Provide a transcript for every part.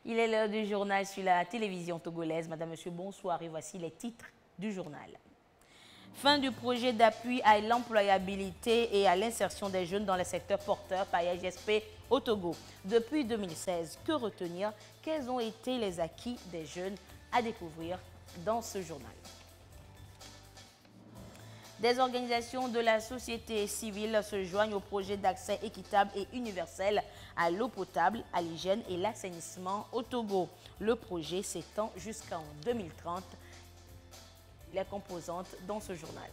Il est l'heure du journal sur la télévision togolaise. Madame, Monsieur, bonsoir et voici les titres du journal. Fin du projet d'appui à l'employabilité et à l'insertion des jeunes dans le secteur porteur par IGSP au Togo. Depuis 2016, que retenir? Quels ont été les acquis des jeunes à découvrir dans ce journal? Des organisations de la société civile se joignent au projet d'accès équitable et universel à l'eau potable, à l'hygiène et l'assainissement au Togo. Le projet s'étend jusqu'en 2030. Les composantes dans ce journal.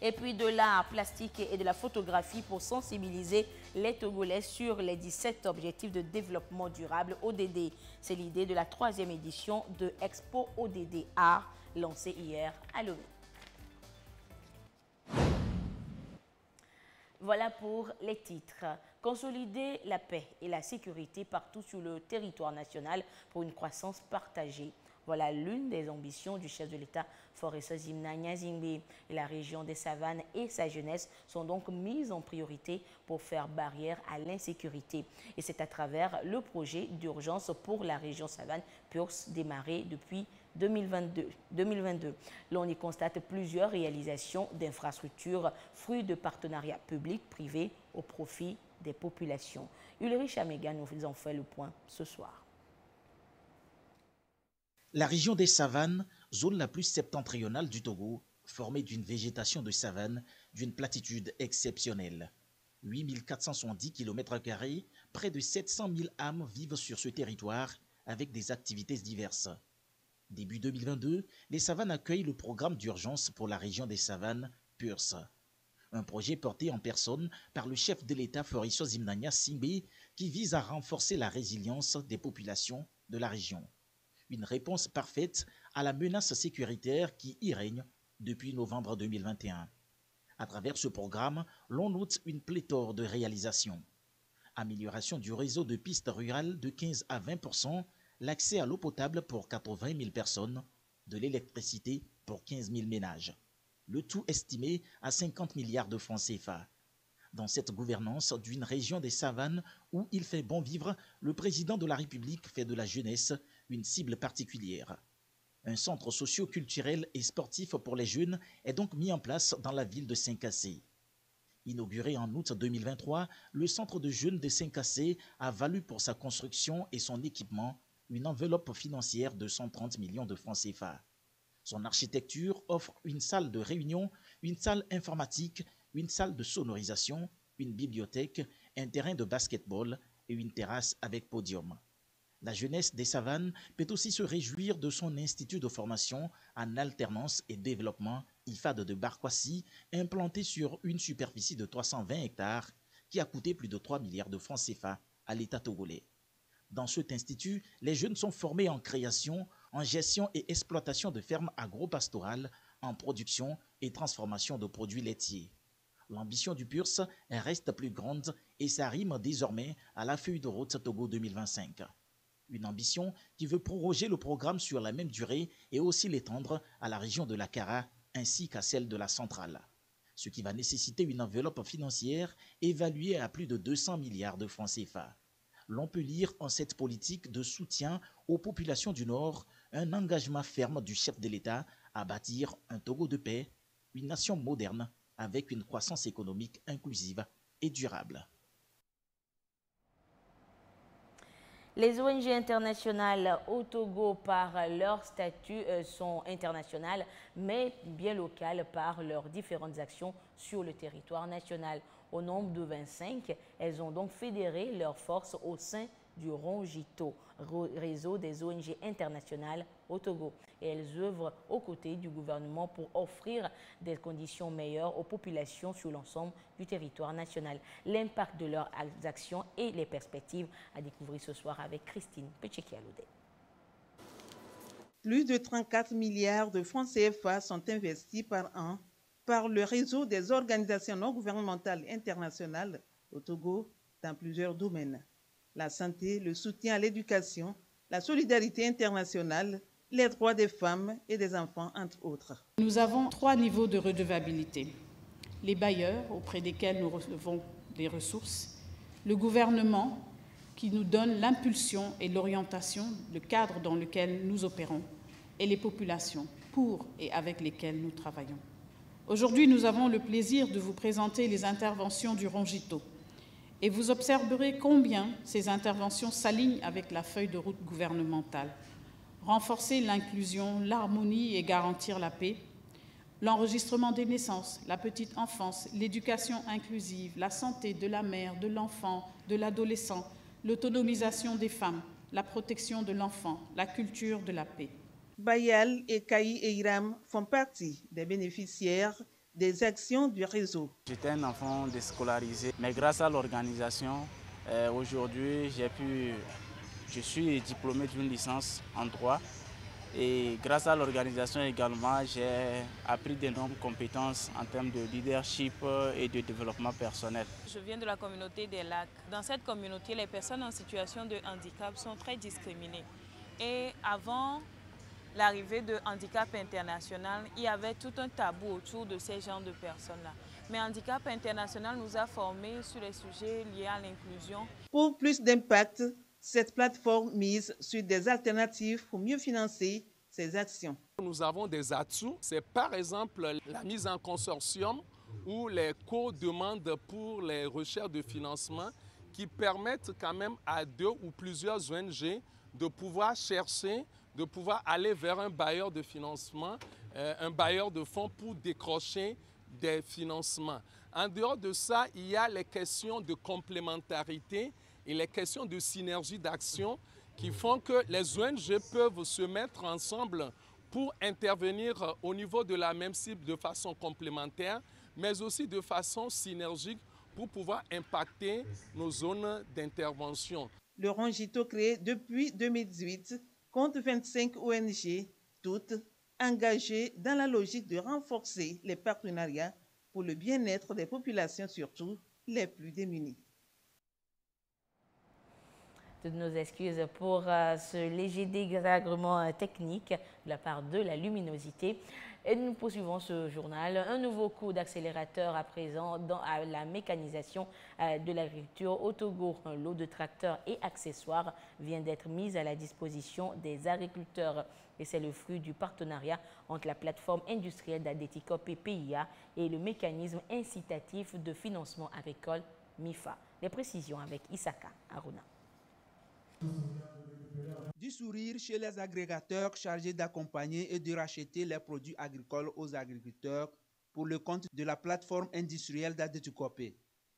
Et puis de l'art plastique et de la photographie pour sensibiliser les Togolais sur les 17 objectifs de développement durable ODD. C'est l'idée de la 3e édition de Expo ODD Art lancée hier à Lomé. Voilà pour les titres. Consolider la paix et la sécurité partout sur le territoire national pour une croissance partagée. Voilà l'une des ambitions du chef de l'État, Foresta Zimna Zingbe. La région des Savanes et sa jeunesse sont donc mises en priorité pour faire barrière à l'insécurité. Et c'est à travers le projet d'urgence pour la région Savane PURS démarré depuis 2022. L'on y constate plusieurs réalisations d'infrastructures, fruits de partenariats publics-privés au profit des populations. Ulrich Amega nous en fait le point ce soir. La région des Savanes, zone la plus septentrionale du Togo, formée d'une végétation de savane d'une platitude exceptionnelle. 8470 km², près de 700 000 âmes vivent sur ce territoire avec des activités diverses. Début 2022, les Savanes accueillent le programme d'urgence pour la région des Savanes, PURS. Un projet porté en personne par le chef de l'État Foresta Zimna Zingbe qui vise à renforcer la résilience des populations de la région. Une réponse parfaite à la menace sécuritaire qui y règne depuis novembre 2021. À travers ce programme, l'on note une pléthore de réalisations. Amélioration du réseau de pistes rurales de 15 à 20%, l'accès à l'eau potable pour 80 000 personnes, de l'électricité pour 15 000 ménages. Le tout estimé à 50 milliards de francs CFA. Dans cette gouvernance d'une région des Savanes où il fait bon vivre, le président de la République fait de la jeunesse une cible particulière. Un centre socio-culturel et sportif pour les jeunes est donc mis en place dans la ville de Saint-Cassé. Inauguré en août 2023, le centre de jeunes de Saint-Cassé a valu pour sa construction et son équipement une enveloppe financière de 130 millions de francs CFA. Son architecture offre une salle de réunion, une salle informatique, une salle de sonorisation, une bibliothèque, un terrain de basketball et une terrasse avec podium. La jeunesse des Savanes peut aussi se réjouir de son institut de formation en alternance et développement IFAD de Barkwasi, implanté sur une superficie de 320 hectares qui a coûté plus de 3 milliards de francs CFA à l'État togolais. Dans cet institut, les jeunes sont formés en création, en gestion et exploitation de fermes agro-pastorales, en production et transformation de produits laitiers. L'ambition du PURS reste plus grande et s'arrime désormais à la feuille de route Togo 2025. Une ambition qui veut proroger le programme sur la même durée et aussi l'étendre à la région de la Kara ainsi qu'à celle de la centrale. Ce qui va nécessiter une enveloppe financière évaluée à plus de 200 milliards de francs CFA. L'on peut lire en cette politique de soutien aux populations du Nord un engagement ferme du chef de l'État à bâtir un Togo de paix, une nation moderne avec une croissance économique inclusive et durable. Les ONG internationales au Togo, par leur statut, sont internationales, mais bien locales par leurs différentes actions sur le territoire national. Au nombre de 25, elles ont donc fédéré leurs forces au sein du RONGITO, réseau des ONG internationales au Togo. Et elles œuvrent aux côtés du gouvernement pour offrir des conditions meilleures aux populations sur l'ensemble du territoire national. L'impact de leurs actions et les perspectives à découvrir ce soir avec Christine Pechekialoudé. Plus de 34 milliards de francs CFA sont investis par an par le réseau des organisations non gouvernementales internationales au Togo dans plusieurs domaines. La santé, le soutien à l'éducation, la solidarité internationale, les droits des femmes et des enfants, entre autres. Nous avons 3 niveaux de redevabilité. Les bailleurs, auprès desquels nous recevons des ressources, le gouvernement qui nous donne l'impulsion et l'orientation, le cadre dans lequel nous opérons et les populations pour et avec lesquelles nous travaillons. Aujourd'hui, nous avons le plaisir de vous présenter les interventions du RONGITO et vous observerez combien ces interventions s'alignent avec la feuille de route gouvernementale. Renforcer l'inclusion, l'harmonie et garantir la paix, l'enregistrement des naissances, la petite enfance, l'éducation inclusive, la santé de la mère, de l'enfant, de l'adolescent, l'autonomisation des femmes, la protection de l'enfant, la culture de la paix. Bayal, Ekaï et Iram font partie des bénéficiaires des actions du réseau. J'étais un enfant déscolarisé, mais grâce à l'organisation, aujourd'hui je suis diplômé d'une licence en droit. Et grâce à l'organisation également, j'ai appris d'énormes compétences en termes de leadership et de développement personnel. Je viens de la communauté des Lacs. Dans cette communauté, les personnes en situation de handicap sont très discriminées. Et avant l'arrivée de Handicap International, il y avait tout un tabou autour de ces genres de personnes-là. Mais Handicap International nous a formés sur les sujets liés à l'inclusion. Pour plus d'impact, cette plateforme mise sur des alternatives pour mieux financer ses actions. Nous avons des atouts, c'est par exemple la mise en consortium ou les co-demandes pour les recherches de financement qui permettent quand même à 2 ou plusieurs ONG de pouvoir chercher, de pouvoir aller vers un bailleur de financement, un bailleur de fonds pour décrocher des financements. En dehors de ça, il y a les questions de complémentarité et les questions de synergie d'action qui font que les ONG peuvent se mettre ensemble pour intervenir au niveau de la même cible de façon complémentaire, mais aussi de façon synergique pour pouvoir impacter nos zones d'intervention. Le RONGITO, créé depuis 2018, compte 25 ONG, toutes engagées dans la logique de renforcer les partenariats pour le bien-être des populations, surtout les plus démunies. Toutes nos excuses pour ce léger désagrément technique de la part de la luminosité. Et nous poursuivons ce journal. Un nouveau coup d'accélérateur à présent dans la mécanisation de l'agriculture au Togo. Un lot de tracteurs et accessoires vient d'être mis à la disposition des agriculteurs. Et c'est le fruit du partenariat entre la plateforme industrielle d'Adetikop et PIA et le mécanisme incitatif de financement agricole MIFA. Les précisions avec Isaka Aruna. Du sourire chez les agrégateurs chargés d'accompagner et de racheter les produits agricoles aux agriculteurs pour le compte de la plateforme industrielle d'Adetikop.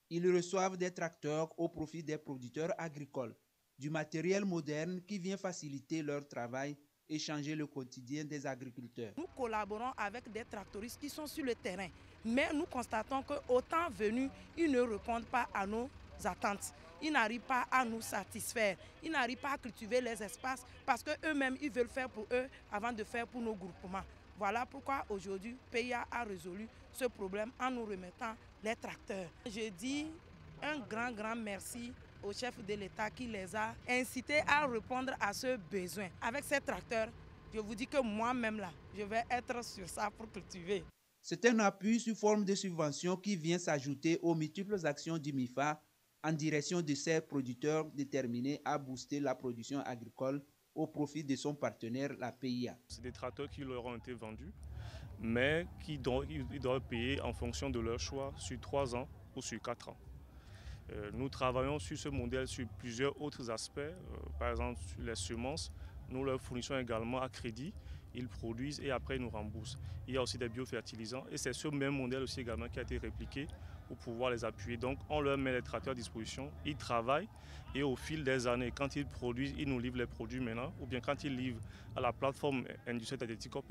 Ils reçoivent des tracteurs au profit des producteurs agricoles, du matériel moderne qui vient faciliter leur travail et changer le quotidien des agriculteurs. Nous collaborons avec des tractoristes qui sont sur le terrain, mais nous constatons qu'au temps venu, ils ne répondent pas à nos attentes. Ils n'arrivent pas à nous satisfaire. Ils n'arrivent pas à cultiver les espaces parce qu'eux-mêmes, ils veulent faire pour eux avant de faire pour nos groupements. Voilà pourquoi aujourd'hui, PIA a résolu ce problème en nous remettant les tracteurs. Je dis un grand merci au chef de l'État qui les a incités à répondre à ce besoin. Avec ces tracteurs, je vous dis que moi-même là, je vais être sur ça pour cultiver. C'est un appui sous forme de subvention qui vient s'ajouter aux multiples actions du MIFA en direction de ces producteurs déterminés à booster la production agricole au profit de son partenaire, la PIA. C'est des tracteurs qui leur ont été vendus, mais ils doivent payer en fonction de leur choix sur 3 ans ou sur 4 ans. Nous travaillons sur ce modèle sur plusieurs autres aspects, par exemple sur les semences. Nous leur fournissons également à crédit, ils produisent et après ils nous remboursent. Il y a aussi des biofertilisants et c'est ce même modèle aussi également qui a été répliqué pour pouvoir les appuyer. Donc on leur met les tracteurs à disposition, ils travaillent et au fil des années, quand ils produisent, ils nous livrent les produits maintenant, ou bien quand ils livrent à la plateforme industrielle d'Adetikop,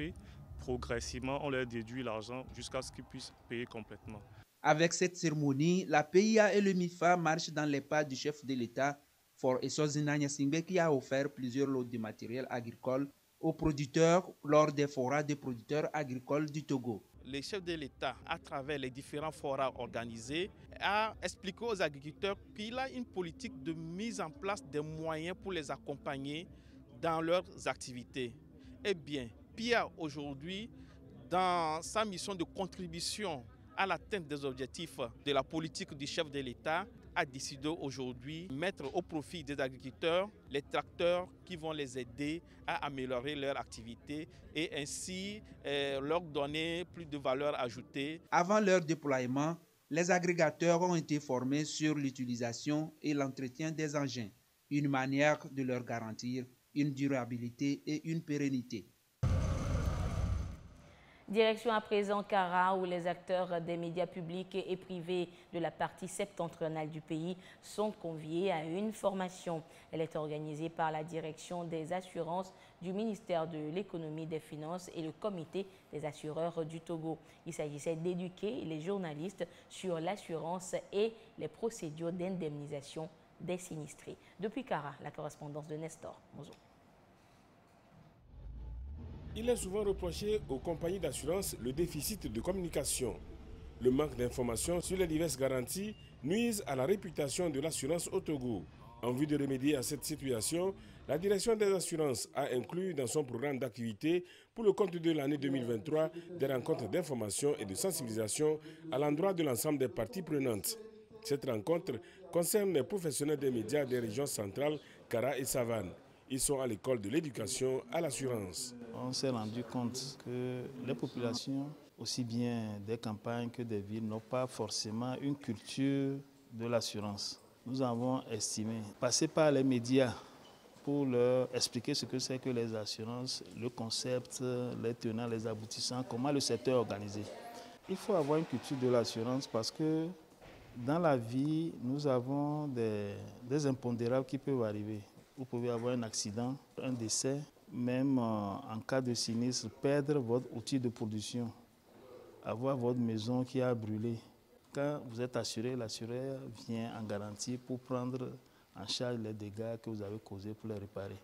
progressivement on leur déduit l'argent jusqu'à ce qu'ils puissent payer complètement. Avec cette cérémonie, la PIA et le MIFA marchent dans les pas du chef de l'État, Faure Essozi Gnassingbé, qui a offert plusieurs lots de matériel agricole aux producteurs lors des forats des producteurs agricoles du Togo. Le chef de l'État, à travers les différents forats organisés, a expliqué aux agriculteurs qu'il a une politique de mise en place des moyens pour les accompagner dans leurs activités. Eh bien, PIA aujourd'hui, dans sa mission de contribution à l'atteinte des objectifs de la politique du chef de l'État, a décidé aujourd'hui de mettre au profit des agriculteurs les tracteurs qui vont les aider à améliorer leur activité et ainsi leur donner plus de valeur ajoutée. Avant leur déploiement, les agrégateurs ont été formés sur l'utilisation et l'entretien des engins, une manière de leur garantir une durabilité et une pérennité. Direction à présent Kara, où les acteurs des médias publics et privés de la partie septentrionale du pays sont conviés à une formation. Elle est organisée par la direction des assurances du ministère de l'économie, des finances et le comité des assureurs du Togo. Il s'agissait d'éduquer les journalistes sur l'assurance et les procédures d'indemnisation des sinistrés. Depuis Kara, la correspondance de Nestor Mozo. Il est souvent reproché aux compagnies d'assurance le déficit de communication. Le manque d'informations sur les diverses garanties nuisent à la réputation de l'assurance au Togo. En vue de remédier à cette situation, la direction des assurances a inclus dans son programme d'activité pour le compte de l'année 2023 des rencontres d'information et de sensibilisation à l'endroit de l'ensemble des parties prenantes. Cette rencontre concerne les professionnels des médias des régions centrales, Kara et Savane. Ils sont à l'école de l'éducation à l'assurance. On s'est rendu compte que les populations, aussi bien des campagnes que des villes, n'ont pas forcément une culture de l'assurance. Nous avons estimé passer par les médias pour leur expliquer ce que c'est que les assurances, le concept, les tenants, les aboutissants, comment le secteur est organisé. Il faut avoir une culture de l'assurance parce que dans la vie, nous avons des impondérables qui peuvent arriver. Vous pouvez avoir un accident, un décès, même en cas de sinistre, perdre votre outil de production, avoir votre maison qui a brûlé. Quand vous êtes assuré, l'assureur vient en garantie pour prendre en charge les dégâts que vous avez causés pour les réparer.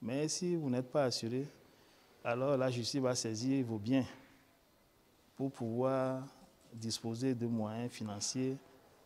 Mais si vous n'êtes pas assuré, alors la justice va saisir vos biens pour pouvoir disposer de moyens financiers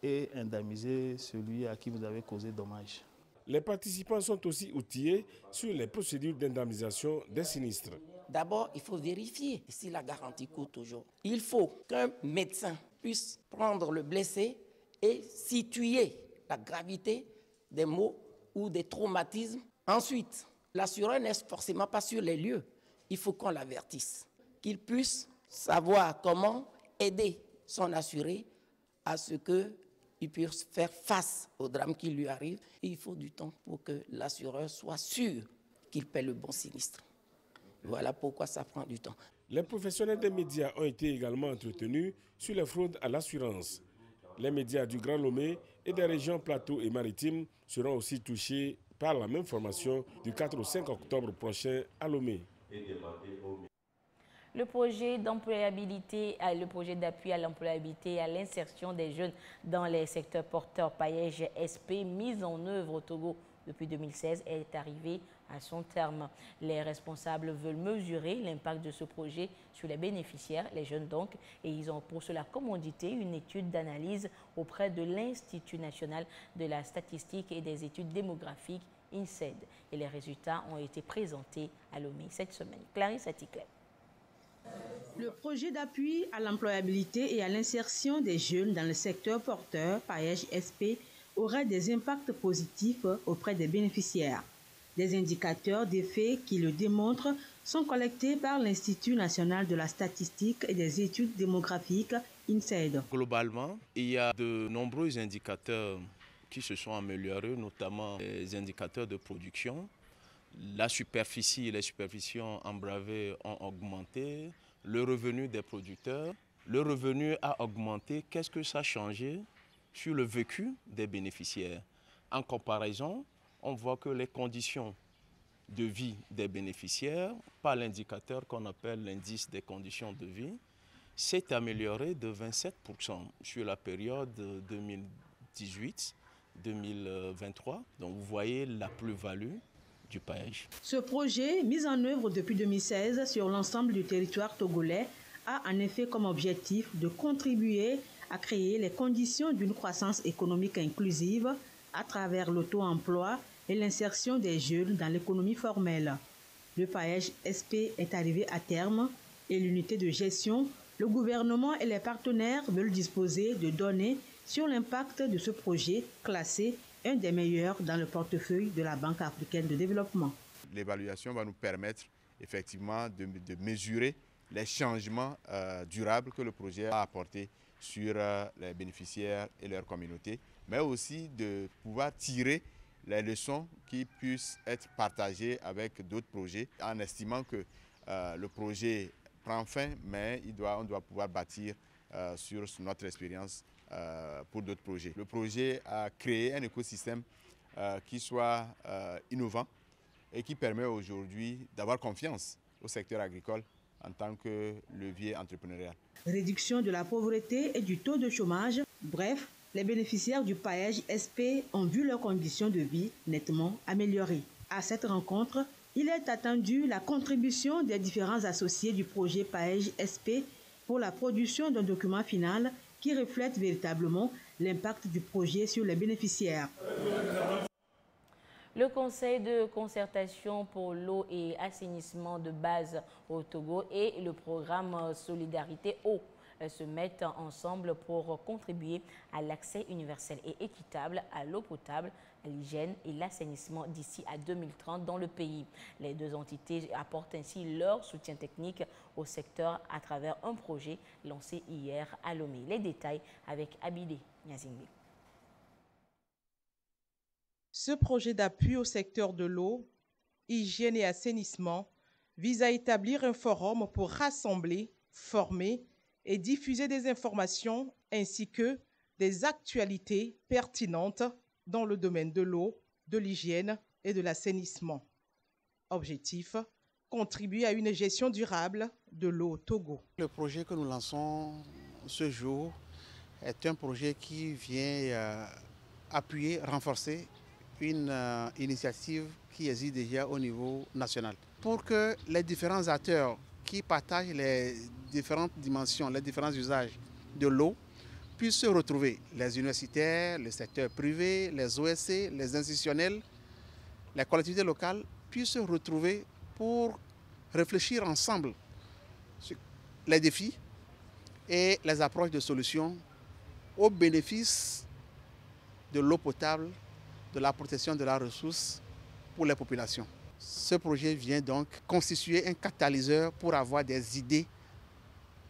et indemniser celui à qui vous avez causé dommage. Les participants sont aussi outillés sur les procédures d'indemnisation des sinistres. D'abord, il faut vérifier si la garantie court toujours. Il faut qu'un médecin puisse prendre le blessé et situer la gravité des maux ou des traumatismes. Ensuite, l'assureur n'est forcément pas sur les lieux. Il faut qu'on l'avertisse, qu'il puisse savoir comment aider son assuré à ce qu'il puisse faire face au drame qui lui arrive. Et il faut du temps pour que l'assureur soit sûr qu'il paie le bon sinistre. Voilà pourquoi ça prend du temps. Les professionnels des médias ont été également entretenus sur les fraudes à l'assurance. Les médias du Grand Lomé et des régions plateaux et maritimes seront aussi touchés par la même formation du 4 au 5 octobre prochain à Lomé. Le projet d'employabilité, le projet d'appui à l'employabilité et à l'insertion des jeunes dans les secteurs porteurs Paillège SP, mis en œuvre au Togo depuis 2016, est arrivé à son terme. Les responsables veulent mesurer l'impact de ce projet sur les bénéficiaires, les jeunes donc, et ils ont pour cela commandité une étude d'analyse auprès de l'Institut national de la statistique et des études démographiques, INSED. Et les résultats ont été présentés à Lomé cette semaine. Clarisse Atiklet. Le projet d'appui à l'employabilité et à l'insertion des jeunes dans le secteur porteur, Paillège SP, aura des impacts positifs auprès des bénéficiaires. Des indicateurs d'effet qui le démontrent sont collectés par l'Institut national de la statistique et des études démographiques, INSED. Globalement, il y a de nombreux indicateurs qui se sont améliorés, notamment les indicateurs de production. La superficie et les superficies embravées ont augmenté, le revenu des producteurs. Le revenu a augmenté. Qu'est-ce que ça a changé sur le vécu des bénéficiaires? En comparaison, on voit que les conditions de vie des bénéficiaires, par l'indicateur qu'on appelle l'indice des conditions de vie, s'est amélioré de 27% sur la période 2018-2023. Donc vous voyez la plus-value du Paillège. Ce projet, mis en œuvre depuis 2016 sur l'ensemble du territoire togolais, a en effet comme objectif de contribuer à créer les conditions d'une croissance économique inclusive à travers l'auto-emploi et l'insertion des jeunes dans l'économie formelle. Le Paillège SP est arrivé à terme et l'unité de gestion, le gouvernement et les partenaires veulent disposer de données sur l'impact de ce projet classé un des meilleurs dans le portefeuille de la Banque africaine de développement. L'évaluation va nous permettre effectivement de mesurer les changements durables que le projet a apportés sur les bénéficiaires et leurs communautés, mais aussi de pouvoir tirer les leçons qui puissent être partagées avec d'autres projets, en estimant que le projet prend fin, mais on doit pouvoir bâtir sur notre expérience pour d'autres projets. Le projet a créé un écosystème qui soit innovant et qui permet aujourd'hui d'avoir confiance au secteur agricole en tant que levier entrepreneurial. Réduction de la pauvreté et du taux de chômage, bref, les bénéficiaires du PAEJ-SP ont vu leurs conditions de vie nettement améliorées. À cette rencontre, il est attendu la contribution des différents associés du projet PAEJ-SP pour la production d'un document final qui reflète véritablement l'impact du projet sur les bénéficiaires. Le Conseil de concertation pour l'eau et assainissement de base au Togo et le programme Solidarité Eau se mettent ensemble pour contribuer à l'accès universel et équitable à l'eau potable, à l'hygiène et l'assainissement d'ici à 2030 dans le pays. Les deux entités apportent ainsi leur soutien technique au secteur à travers un projet lancé hier à Lomé. Les détails avec Abidé Nyazingbe. Ce projet d'appui au secteur de l'eau, hygiène et assainissement vise à établir un forum pour rassembler, former et diffuser des informations ainsi que des actualités pertinentes dans le domaine de l'eau, de l'hygiène et de l'assainissement. Objectif, contribuer à une gestion durable de l'eau au Togo. Le projet que nous lançons ce jour est un projet qui vient appuyer, renforcer une initiative qui existe déjà au niveau national. Pour que les différents acteurs qui partagent les différentes dimensions, les différents usages de l'eau puissent se retrouver, les universitaires, le secteur privé, les OSC, les institutionnels, les collectivités locales puissent se retrouver pour réfléchir ensemble sur les défis et les approches de solutions au bénéfice de l'eau potable, de la protection de la ressource pour les populations. Ce projet vient donc constituer un catalyseur pour avoir des idées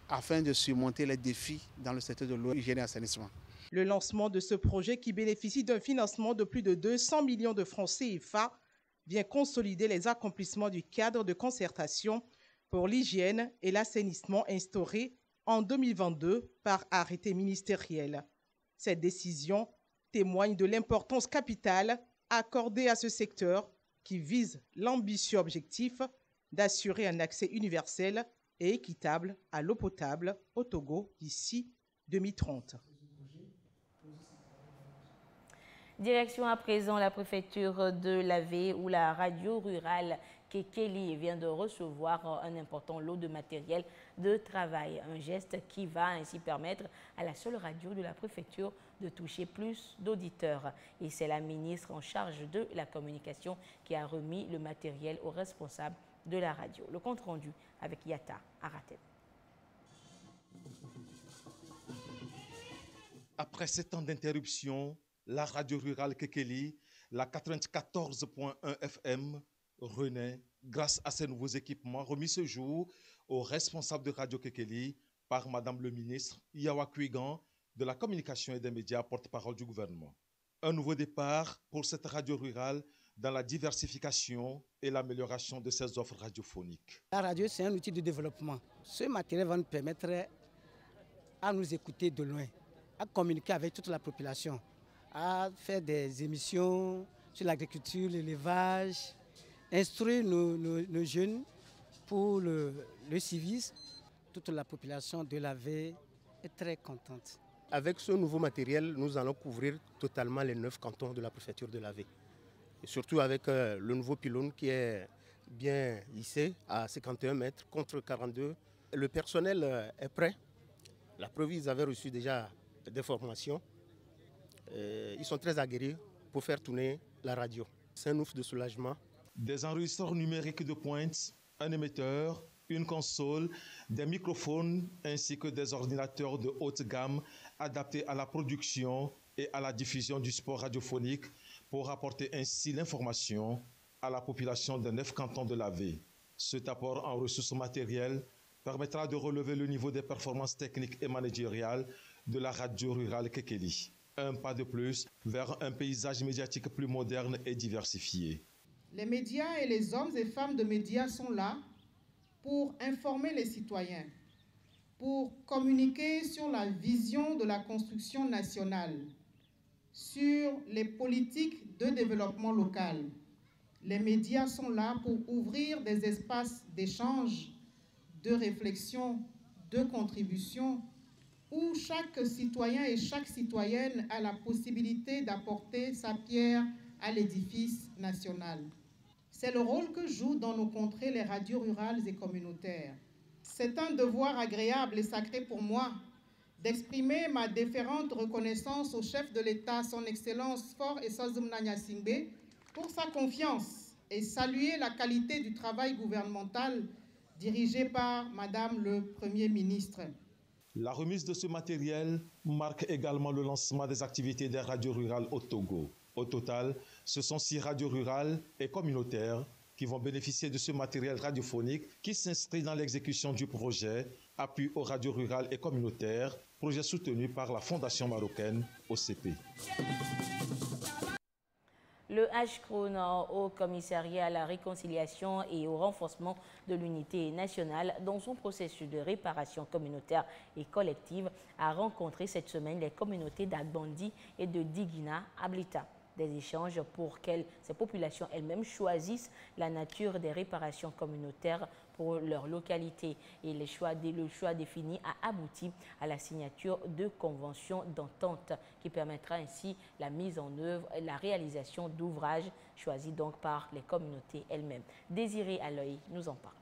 afin de surmonter les défis dans le secteur de l'eau, hygiène et assainissement. Le lancement de ce projet qui bénéficie d'un financement de plus de 200 millions de francs CFA vient consolider les accomplissements du cadre de concertation pour l'hygiène et l'assainissement instauré en 2022 par arrêté ministériel. Cette décision témoigne de l'importance capitale accordée à ce secteur qui vise l'ambitieux objectif d'assurer un accès universel et équitable à l'eau potable au Togo d'ici 2030. Direction à présent la préfecture de l'Avé où la radio rurale Kekeli vient de recevoir un important lot de matériel de travail. Un geste qui va ainsi permettre à la seule radio de la préfecture de toucher plus d'auditeurs. Et c'est la ministre en charge de la communication qui a remis le matériel aux responsables de la radio. Le compte rendu avec Yata Aratel. Après 7 ans d'interruption, la radio rurale Kekeli, la 94.1 FM, renaît grâce à ces nouveaux équipements remis ce jour aux responsables de Radio Kekeli par Madame le ministre Yawa Kuigan de la communication et des médias, porte-parole du gouvernement. Un nouveau départ pour cette radio rurale dans la diversification et l'amélioration de ses offres radiophoniques. La radio, c'est un outil de développement. Ce matériel va nous permettre à nous écouter de loin, à communiquer avec toute la population, à faire des émissions sur l'agriculture, l'élevage, instruire nos jeunes pour le civisme. Toute la population de l'Avé est très contente. Avec ce nouveau matériel, nous allons couvrir totalement les 9 cantons de la préfecture de l'Avé. Et surtout avec le nouveau pylône qui est bien hissé à 51 mètres contre 42. Le personnel est prêt. La preuve, ils avaient reçu déjà des formations. Ils sont très aguerris pour faire tourner la radio. C'est un ouf de soulagement. Des enregistreurs numériques de pointe, un émetteur, une console, des microphones ainsi que des ordinateurs de haute gamme adaptés à la production et à la diffusion du sport radiophonique pour apporter ainsi l'information à la population des 9 cantons de l'AV. Cet apport en ressources matérielles permettra de relever le niveau des performances techniques et managériales de la radio rurale Kekeli. Un pas de plus vers un paysage médiatique plus moderne et diversifié. Les médias et les hommes et femmes de médias sont là pour informer les citoyens, pour communiquer sur la vision de la construction nationale, sur les politiques de développement local. Les médias sont là pour ouvrir des espaces d'échange, de réflexion, de contribution, où chaque citoyen et chaque citoyenne a la possibilité d'apporter sa pierre à l'édifice national. C'est le rôle que jouent dans nos contrées les radios rurales et communautaires. C'est un devoir agréable et sacré pour moi d'exprimer ma déférente reconnaissance au chef de l'État, son Excellence Faure Essozimna Gnassingbé, pour sa confiance et saluer la qualité du travail gouvernemental dirigé par Madame le Premier ministre. La remise de ce matériel marque également le lancement des activités des radios rurales au Togo. Au total, ce sont 6 radios rurales et communautaires qui vont bénéficier de ce matériel radiophonique qui s'inscrit dans l'exécution du projet Appui aux radios rurales et communautaires, projet soutenu par la Fondation marocaine OCP. Le HCRON, au commissariat à la réconciliation et au renforcement de l'unité nationale dans son processus de réparation communautaire et collective, a rencontré cette semaine les communautés d'Agbandi et de Diguina à Blita. Des échanges pour que ces populations elles-mêmes choisissent la nature des réparations communautaires pour leur localité. Et le choix défini a abouti à la signature de conventions d'entente qui permettra ainsi la mise en œuvre et la réalisation d'ouvrages choisis donc par les communautés elles-mêmes. Désiré Aloy nous en parle.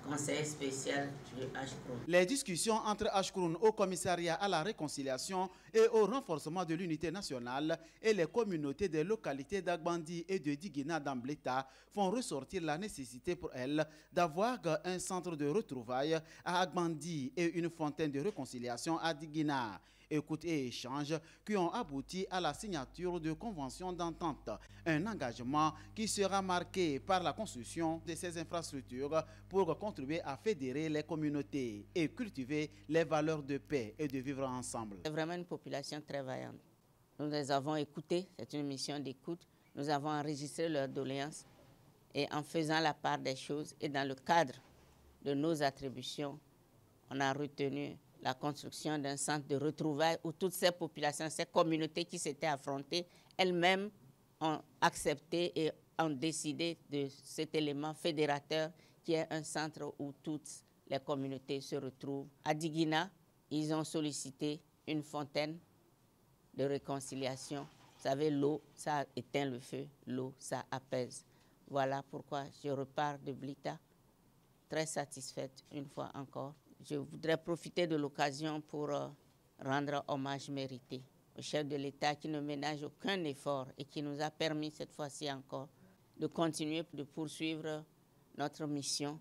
Conseil spécial du HCRON. Les discussions entre HCRON au commissariat à la réconciliation et au renforcement de l'unité nationale et les communautés des localités d'Agbandi et de Diguina d'Ambleta font ressortir la nécessité pour elles d'avoir un centre de retrouvailles à Agbandi et une fontaine de réconciliation à Diguina. Écoute et échanges qui ont abouti à la signature de conventions d'entente. Un engagement qui sera marqué par la construction de ces infrastructures pour contribuer à fédérer les communautés et cultiver les valeurs de paix et de vivre ensemble. C'est vraiment une population très vaillante. Nous les avons écoutés, c'est une mission d'écoute. Nous avons enregistré leurs doléances et en faisant la part des choses et dans le cadre de nos attributions, on a retenu la construction d'un centre de retrouvailles où toutes ces populations, ces communautés qui s'étaient affrontées, elles-mêmes ont accepté et ont décidé de cet élément fédérateur qui est un centre où toutes les communautés se retrouvent. À Diguina, ils ont sollicité une fontaine de réconciliation. Vous savez, l'eau, ça éteint le feu, l'eau, ça apaise. Voilà pourquoi je repars de Blita, très satisfaite une fois encore. Je voudrais profiter de l'occasion pour rendre hommage mérité au chef de l'État qui ne ménage aucun effort et qui nous a permis cette fois-ci encore de continuer, de poursuivre notre mission,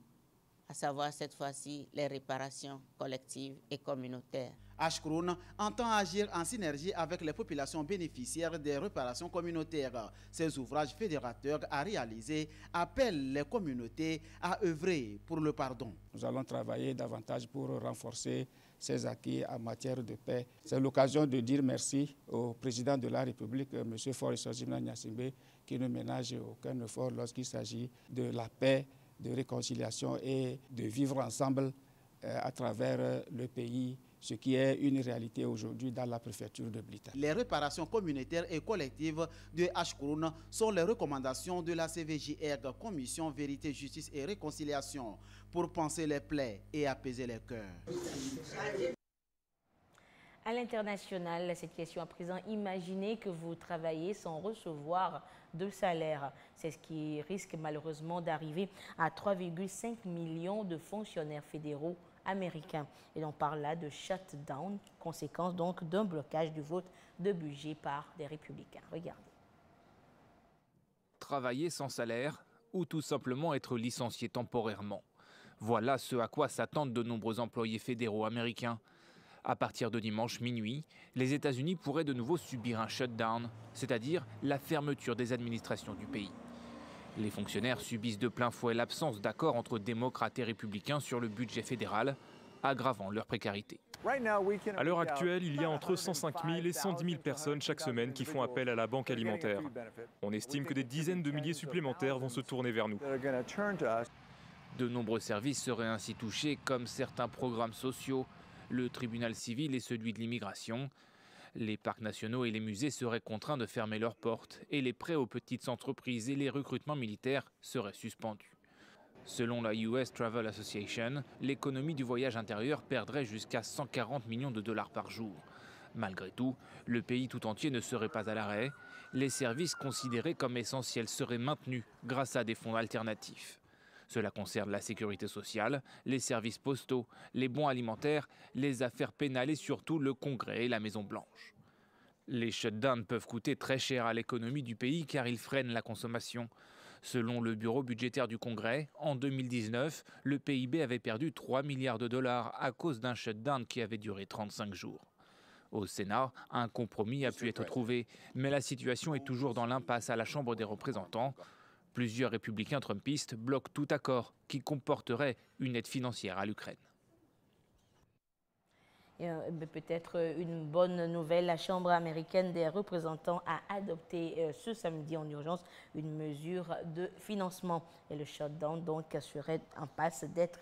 à savoir cette fois-ci les réparations collectives et communautaires. HCRON entend agir en synergie avec les populations bénéficiaires des réparations communautaires. Ces ouvrages fédérateurs à réaliser appellent les communautés à œuvrer pour le pardon. Nous allons travailler davantage pour renforcer ces acquis en matière de paix. C'est l'occasion de dire merci au président de la République, M. Faure Essozimna Gnassingbé, qui ne ménage aucun effort lorsqu'il s'agit de la paix, de réconciliation et de vivre ensemble à travers le pays, ce qui est une réalité aujourd'hui dans la préfecture de Blita. Les réparations communautaires et collectives de HCRON sont les recommandations de la CVJR, Commission Vérité, Justice et Réconciliation, pour panser les plaies et apaiser les cœurs. À l'international, cette question à présent, imaginez que vous travaillez sans recevoir de salaire. C'est ce qui risque malheureusement d'arriver à 3,5 millions de fonctionnaires fédéraux américains. Et on parle là de shutdown, conséquence donc d'un blocage du vote de budget par des républicains. Regardez. Travailler sans salaire, ou tout simplement être licenciés temporairement. Voilà ce à quoi s'attendent de nombreux employés fédéraux américains. À partir de dimanche minuit, les États-Unis pourraient de nouveau subir un shutdown, c'est-à-dire la fermeture des administrations du pays. Les fonctionnaires subissent de plein fouet l'absence d'accord entre démocrates et républicains sur le budget fédéral, aggravant leur précarité. À l'heure actuelle, il y a entre 105 000 et 110 000 personnes chaque semaine qui font appel à la banque alimentaire. On estime que des dizaines de milliers supplémentaires vont se tourner vers nous. De nombreux services seraient ainsi touchés, comme certains programmes sociaux, le tribunal civil et celui de l'immigration. Les parcs nationaux et les musées seraient contraints de fermer leurs portes et les prêts aux petites entreprises et les recrutements militaires seraient suspendus. Selon la US Travel Association, l'économie du voyage intérieur perdrait jusqu'à 140 millions de dollars par jour. Malgré tout, le pays tout entier ne serait pas à l'arrêt. Les services considérés comme essentiels seraient maintenus grâce à des fonds alternatifs. Cela concerne la sécurité sociale, les services postaux, les bons alimentaires, les affaires pénales et surtout le Congrès et la Maison-Blanche. Les shutdowns peuvent coûter très cher à l'économie du pays car ils freinent la consommation. Selon le bureau budgétaire du Congrès, en 2019, le PIB avait perdu 3 milliards de dollars à cause d'un shutdown qui avait duré 35 jours. Au Sénat, un compromis a pu être trouvé, mais la situation est toujours dans l'impasse à la Chambre des représentants. Plusieurs républicains trumpistes bloquent tout accord qui comporterait une aide financière à l'Ukraine. Peut-être une bonne nouvelle, la Chambre américaine des représentants a adopté ce samedi en urgence une mesure de financement. Et le shutdown donc serait en passe d'être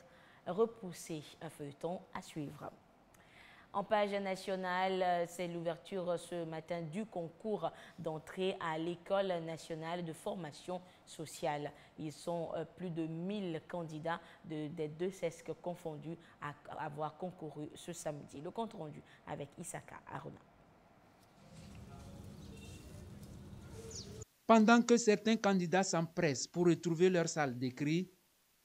repoussé. Un feuilleton à suivre. En page nationale, c'est l'ouverture ce matin du concours d'entrée à l'École nationale de formation sociale. Ils sont plus de 1000 candidats des deux sexes confondus à avoir concouru ce samedi. Le compte rendu avec Isaka Aruna. Pendant que certains candidats s'empressent pour retrouver leur salle d'écrit,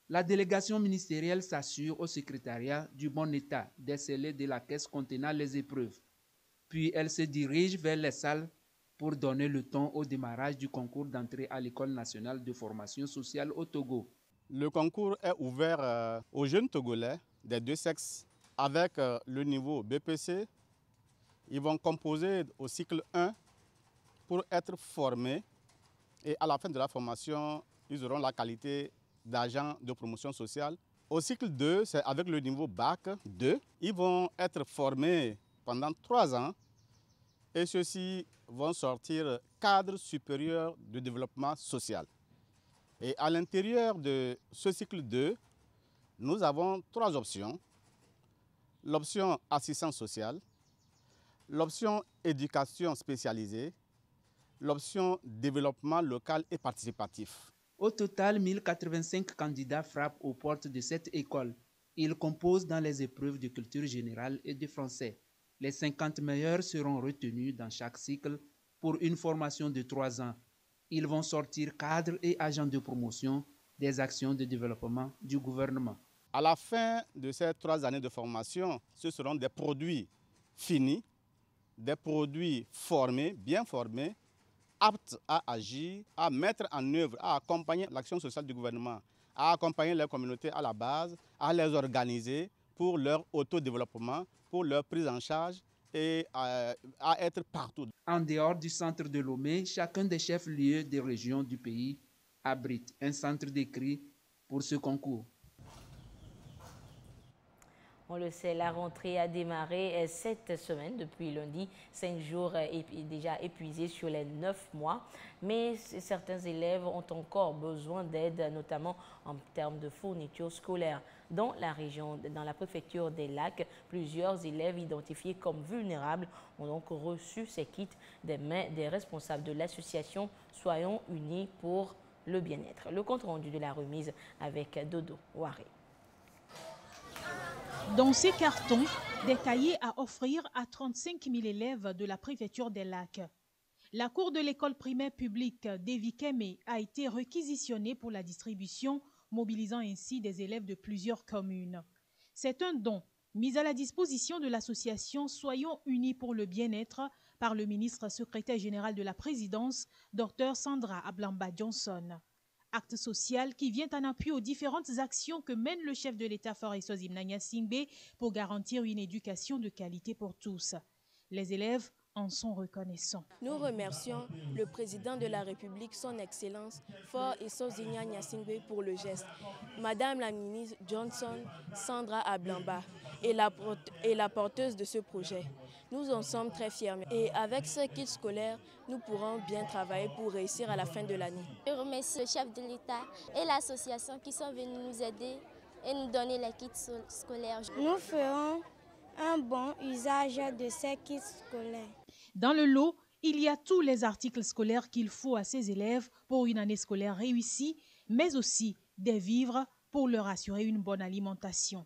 la délégation ministérielle s'assure au secrétariat du bon état des scellés de la caisse contenant les épreuves. Puis elle se dirige vers les salles pour donner le ton au démarrage du concours d'entrée à l'École nationale de formation sociale au Togo. Le concours est ouvert aux jeunes Togolais des deux sexes avec le niveau BPC. Ils vont composer au cycle 1 pour être formés et à la fin de la formation, ils auront la qualité d'agents de promotion sociale. Au cycle 2, c'est avec le niveau Bac 2. Ils vont être formés pendant 3 ans et ceux-ci vont sortir cadre supérieur de développement social. Et à l'intérieur de ce cycle 2, nous avons 3 options. L'option assistance sociale, l'option éducation spécialisée, l'option développement local et participatif. Au total, 1085 candidats frappent aux portes de cette école. Ils composent dans les épreuves de culture générale et de français. Les 50 meilleurs seront retenus dans chaque cycle pour une formation de 3 ans. Ils vont sortir cadres et agents de promotion des actions de développement du gouvernement. À la fin de ces 3 années de formation, ce seront des produits finis, des produits formés, bien formés, aptes à agir, à mettre en œuvre, à accompagner l'action sociale du gouvernement, à accompagner les communautés à la base, à les organiser pour leur autodéveloppement, pour leur prise en charge et à être partout. En dehors du centre de Lomé, chacun des chefs-lieux des régions du pays abrite un centre d'écrit pour ce concours. On le sait, la rentrée a démarré cette semaine, depuis lundi, 5 jours déjà épuisés sur les 9 mois. Mais certains élèves ont encore besoin d'aide, notamment en termes de fournitures scolaires. Dans la région, dans la préfecture des Lacs, plusieurs élèves identifiés comme vulnérables ont donc reçu ces kits des mains des responsables de l'association Soyons Unis pour le bien-être. Le compte rendu de la remise avec Dodo Ouaré. Dans ces cartons, des cahiers à offrir à 35 000 élèves de la préfecture des Lacs. La cour de l'école primaire publique d'Evikeme a été réquisitionnée pour la distribution, mobilisant ainsi des élèves de plusieurs communes. C'est un don mis à la disposition de l'association Soyons Unis pour le bien-être par le ministre secrétaire général de la présidence, Dr Sandra Ablamba Johnson. Acte social qui vient en appui aux différentes actions que mène le chef de l'État Faure Essozimna Gnassingbé pour garantir une éducation de qualité pour tous. Les élèves en sont reconnaissants. Nous remercions le président de la République, son Excellence Faure Essozimna Gnassingbé pour le geste, Madame la ministre Johnson Sandra Ablamba et la porteuse de ce projet. Nous en sommes très fiers et avec ce kit scolaire, nous pourrons bien travailler pour réussir à la fin de l'année. Je remercie le chef de l'État et l'association qui sont venus nous aider et nous donner les kits scolaires. Nous ferons un bon usage de ces kits scolaires. Dans le lot, il y a tous les articles scolaires qu'il faut à ces élèves pour une année scolaire réussie, mais aussi des vivres pour leur assurer une bonne alimentation.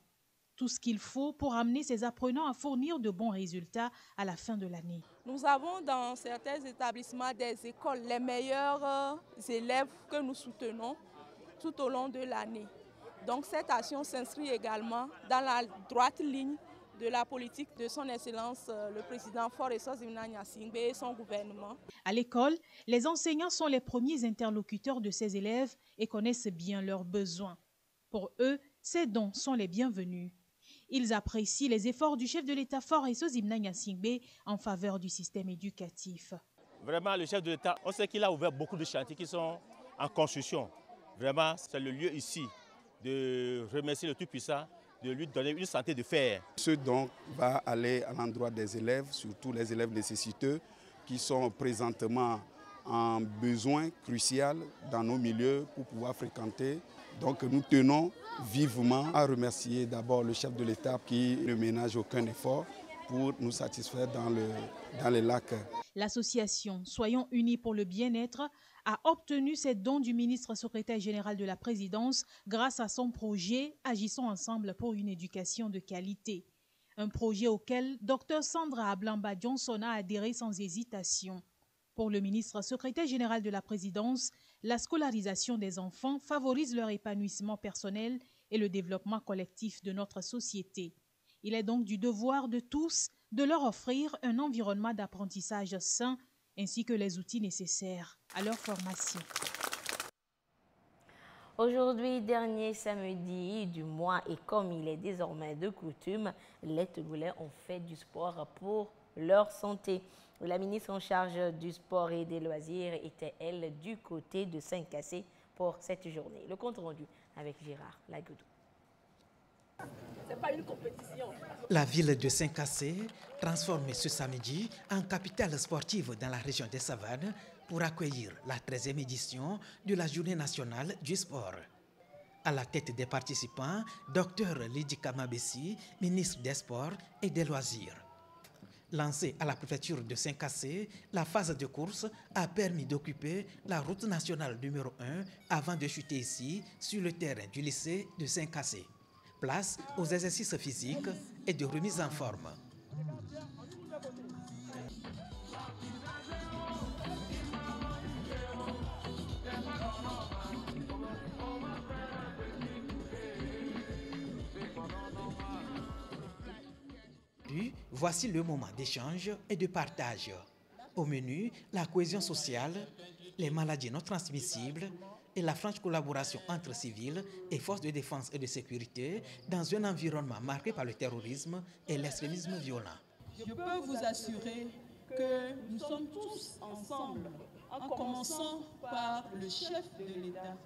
Tout ce qu'il faut pour amener ces apprenants à fournir de bons résultats à la fin de l'année. Nous avons dans certains établissements des écoles les meilleurs élèves que nous soutenons tout au long de l'année. Donc cette action s'inscrit également dans la droite ligne de la politique de son Excellence le président Faure Essozimna Gnassingbé et son gouvernement. À l'école, les enseignants sont les premiers interlocuteurs de ces élèves et connaissent bien leurs besoins. Pour eux, ces dons sont les bienvenus. Ils apprécient les efforts du chef de l'État Faure Essozimna Gnassingbé en faveur du système éducatif. Vraiment, le chef de l'État, on sait qu'il a ouvert beaucoup de chantiers qui sont en construction. Vraiment, c'est le lieu ici de remercier le Tout-Puissant, de lui donner une santé de fer. Ce don va aller à l'endroit des élèves, surtout les élèves nécessiteux qui sont présentement en besoin crucial dans nos milieux pour pouvoir fréquenter. Donc nous tenons vivement à remercier d'abord le chef de l'État qui ne ménage aucun effort pour nous satisfaire dans les lacs. L'association Soyons Unis pour le bien-être a obtenu ces dons du ministre secrétaire général de la présidence grâce à son projet Agissons ensemble pour une éducation de qualité. Un projet auquel Dr Sandra Ablamba Johnson a adhéré sans hésitation. Pour le ministre secrétaire général de la présidence, la scolarisation des enfants favorise leur épanouissement personnel et le développement collectif de notre société. Il est donc du devoir de tous de leur offrir un environnement d'apprentissage sain ainsi que les outils nécessaires à leur formation. Aujourd'hui, dernier samedi du mois et comme il est désormais de coutume, les Togolais ont fait du sport pour leur santé. La ministre en charge du sport et des loisirs était, elle, du côté de Saint-Cassé pour cette journée. Le compte rendu avec Gérard Lagoudou. C'est pas une compétition. La ville de Saint-Cassé, transformée ce samedi en capitale sportive dans la région des Savanes pour accueillir la 13e édition de la Journée nationale du sport. À la tête des participants, Dr Lydie Kamabessi, ministre des Sports et des Loisirs. Lancée à la préfecture de Saint-Cassé, la phase de course a permis d'occuper la route nationale numéro 1 avant de chuter ici sur le terrain du lycée de Saint-Cassé. Place aux exercices physiques et de remise en forme. Puis, voici le moment d'échange et de partage. Au menu, la cohésion sociale, les maladies non transmissibles, et la franche collaboration entre civils et forces de défense et de sécurité dans un environnement marqué par le terrorisme et l'extrémisme violent. Je peux vous assurer que nous sommes tous ensemble, en commençant par le chef de l'État,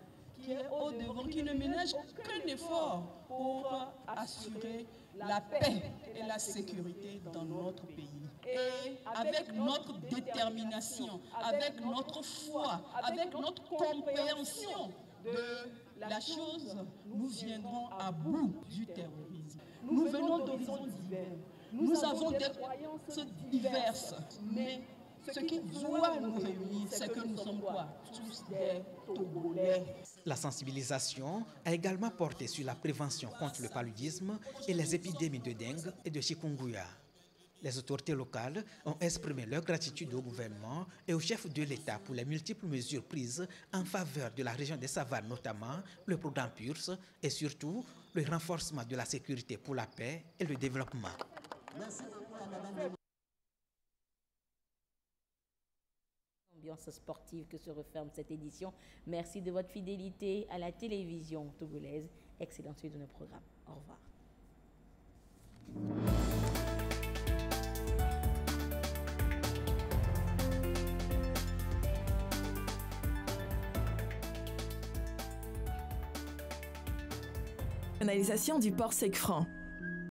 qui est au devant, qui ne ménage aucun effort pour assurer la paix et la sécurité dans notre pays. Et avec notre détermination, avec notre foi, avec notre compréhension de la chose, nous viendrons à bout du terrorisme. Nous venons d'horizons divers. Nous avons des croyances diverses, mais ce qui doit nous réunir, c'est que nous sommes quoi? Tous des Togolais. La sensibilisation a également porté sur la prévention contre le paludisme et les épidémies de dengue et de chikungunya. Les autorités locales ont exprimé leur gratitude au gouvernement et au chef de l'État pour les multiples mesures prises en faveur de la région des Savanes, notamment le programme PURS et surtout le renforcement de la sécurité pour la paix et le développement. Merci beaucoup à Madame. ambiance sportive que se referme cette édition. Merci de votre fidélité à la télévision togolaise. Excellente suite de nos programmes. Au revoir. Canalisation du port Sec-Franc.